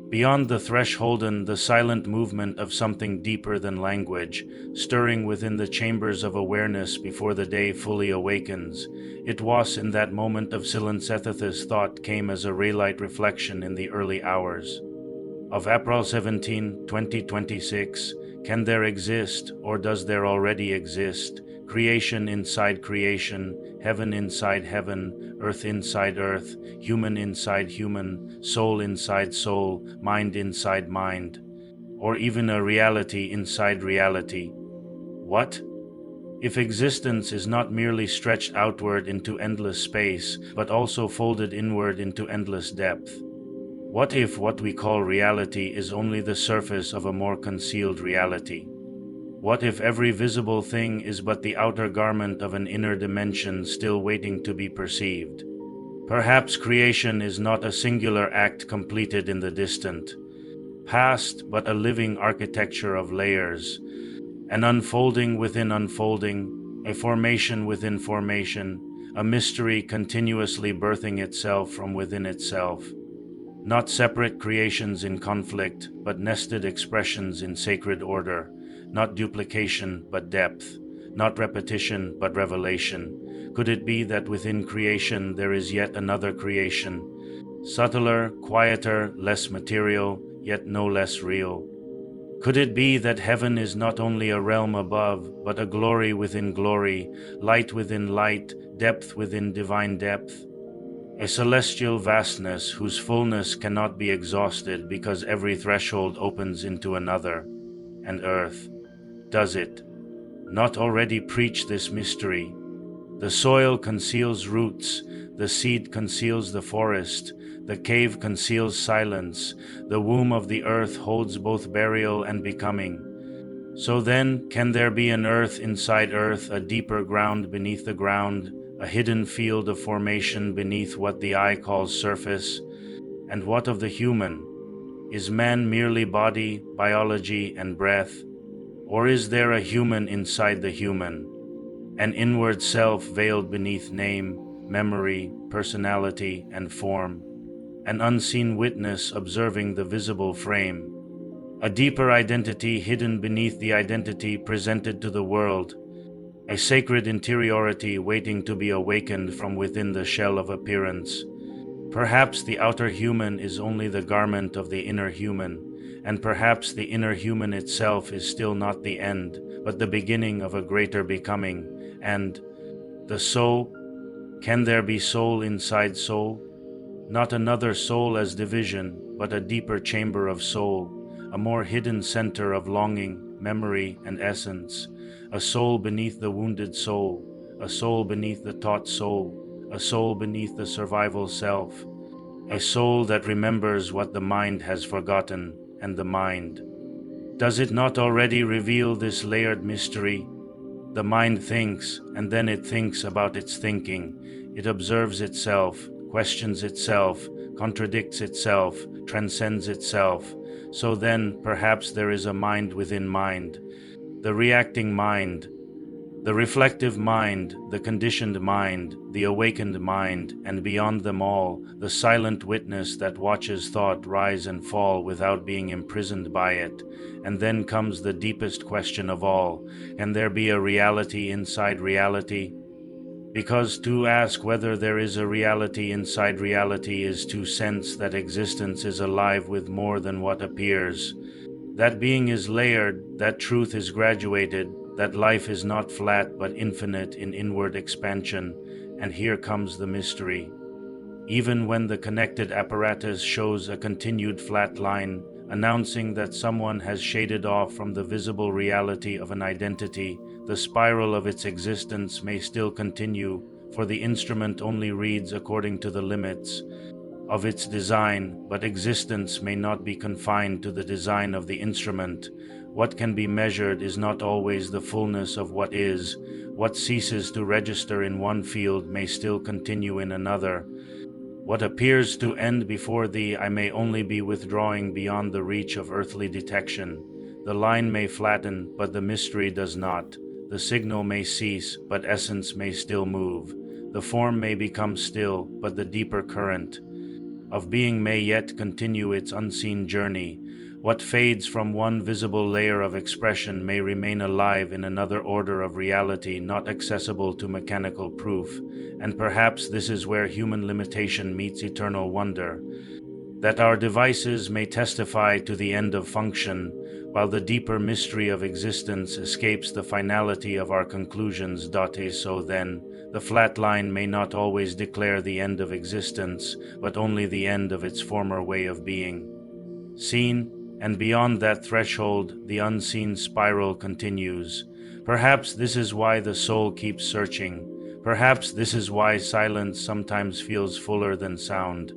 Beyond the thresholden, the silent movement of something deeper than language, stirring within the chambers of awareness before the day fully awakens. It was in that moment of Silencetheth's thought came as a Raelite reflection in the early hours of April 17, 2026. Can there exist, or does there already exist, creation inside creation, heaven inside heaven, earth inside earth, human inside human, soul inside soul, mind inside mind, or even a reality inside reality? What if existence is not merely stretched outward into endless space, but also folded inward into endless depth? What if what we call reality is only the surface of a more concealed reality? What if every visible thing is but the outer garment of an inner dimension still waiting to be perceived? Perhaps creation is not a singular act completed in the distant past, but a living architecture of layers, an unfolding within unfolding, a formation within formation, a mystery continuously birthing itself from within itself. Not separate creations in conflict, but nested expressions in sacred order. Not duplication, but depth. Not repetition, but revelation. Could it be that within creation there is yet another creation? Subtler, quieter, less material, yet no less real. Could it be that heaven is not only a realm above, but a glory within glory, light within light, depth within divine depth? A celestial vastness whose fullness cannot be exhausted because every threshold opens into another. And earth, does it not already preach this mystery? The soil conceals roots, the seed conceals the forest, the cave conceals silence, the womb of the earth holds both burial and becoming. So then, can there be an earth inside earth, a deeper ground beneath the ground, a hidden field of formation beneath what the eye calls surface? And what of the human? Is man merely body, biology, and breath? Or is there a human inside the human? An inward self veiled beneath name, memory, personality, and form? An unseen witness observing the visible frame? A deeper identity hidden beneath the identity presented to the world? A sacred interiority waiting to be awakened from within the shell of appearance? Perhaps the outer human is only the garment of the inner human, and perhaps the inner human itself is still not the end, but the beginning of a greater becoming. And the soul, can there be soul inside soul? Not another soul as division, but a deeper chamber of soul, a more hidden center of longing, memory, and essence, a soul beneath the wounded soul, a soul beneath the taught soul, a soul beneath the survival self, a soul that remembers what the mind has forgotten, and the mind. Does it not already reveal this layered mystery? The mind thinks, and then it thinks about its thinking. It observes itself, questions itself, contradicts itself, transcends itself. So then, perhaps there is a mind within mind, the reacting mind, the reflective mind, the conditioned mind, the awakened mind, and beyond them all, the silent witness that watches thought rise and fall without being imprisoned by it. And then comes the deepest question of all: can there be a reality inside reality? Because to ask whether there is a reality inside reality is to sense that existence is alive with more than what appears. That being is layered, that truth is graduated, that life is not flat but infinite in inward expansion. And here comes the mystery. Even when the connected apparatus shows a continued flat line, announcing that someone has shaded off from the visible reality of an identity, the spiral of its existence may still continue, for the instrument only reads according to the limits of its design, but existence may not be confined to the design of the instrument. What can be measured is not always the fullness of what is. What ceases to register in one field may still continue in another. What appears to end before thee I may only be withdrawing beyond the reach of earthly detection. The line may flatten, but the mystery does not. The signal may cease, but essence may still move. The form may become still, but the deeper current of being may yet continue its unseen journey. What fades from one visible layer of expression may remain alive in another order of reality not accessible to mechanical proof, and perhaps this is where human limitation meets eternal wonder, that our devices may testify to the end of function, while the deeper mystery of existence escapes the finality of our conclusions. So then, the flat line may not always declare the end of existence, but only the end of its former way of being. Seen, and beyond that threshold, the unseen spiral continues. Perhaps this is why the soul keeps searching. Perhaps this is why silence sometimes feels fuller than sound.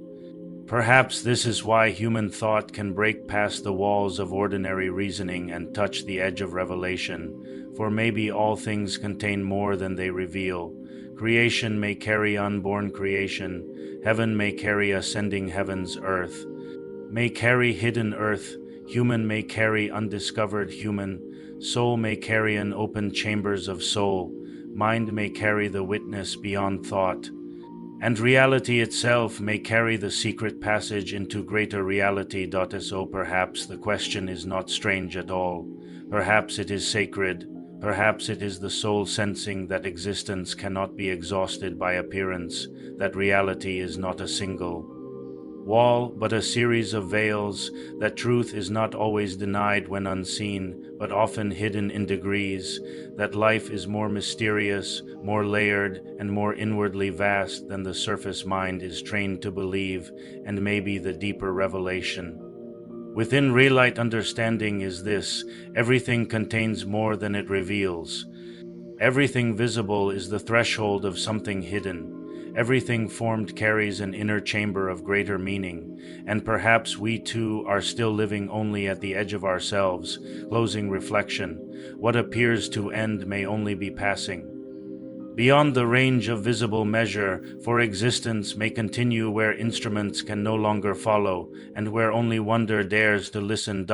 Perhaps this is why human thought can break past the walls of ordinary reasoning and touch the edge of revelation, for maybe all things contain more than they reveal. Creation may carry unborn creation, heaven may carry ascending heavens, earth may carry hidden earth, human may carry undiscovered human, soul may carry an open chambers of soul, mind may carry the witness beyond thought, and reality itself may carry the secret passage into greater reality. So perhaps the question is not strange at all. Perhaps it is sacred. Perhaps it is the soul sensing that existence cannot be exhausted by appearance, that reality is not a single wall, but a series of veils, that truth is not always denied when unseen, but often hidden in degrees, that life is more mysterious, more layered, and more inwardly vast than the surface mind is trained to believe, and maybe the deeper revelation within Raelite understanding is this: everything contains more than it reveals. Everything visible is the threshold of something hidden. Everything formed carries an inner chamber of greater meaning, and perhaps we too are still living only at the edge of ourselves. Closing reflection: what appears to end may only be passing. Beyond the range of visible measure, for existence may continue where instruments can no longer follow, and where only wonder dares to listen.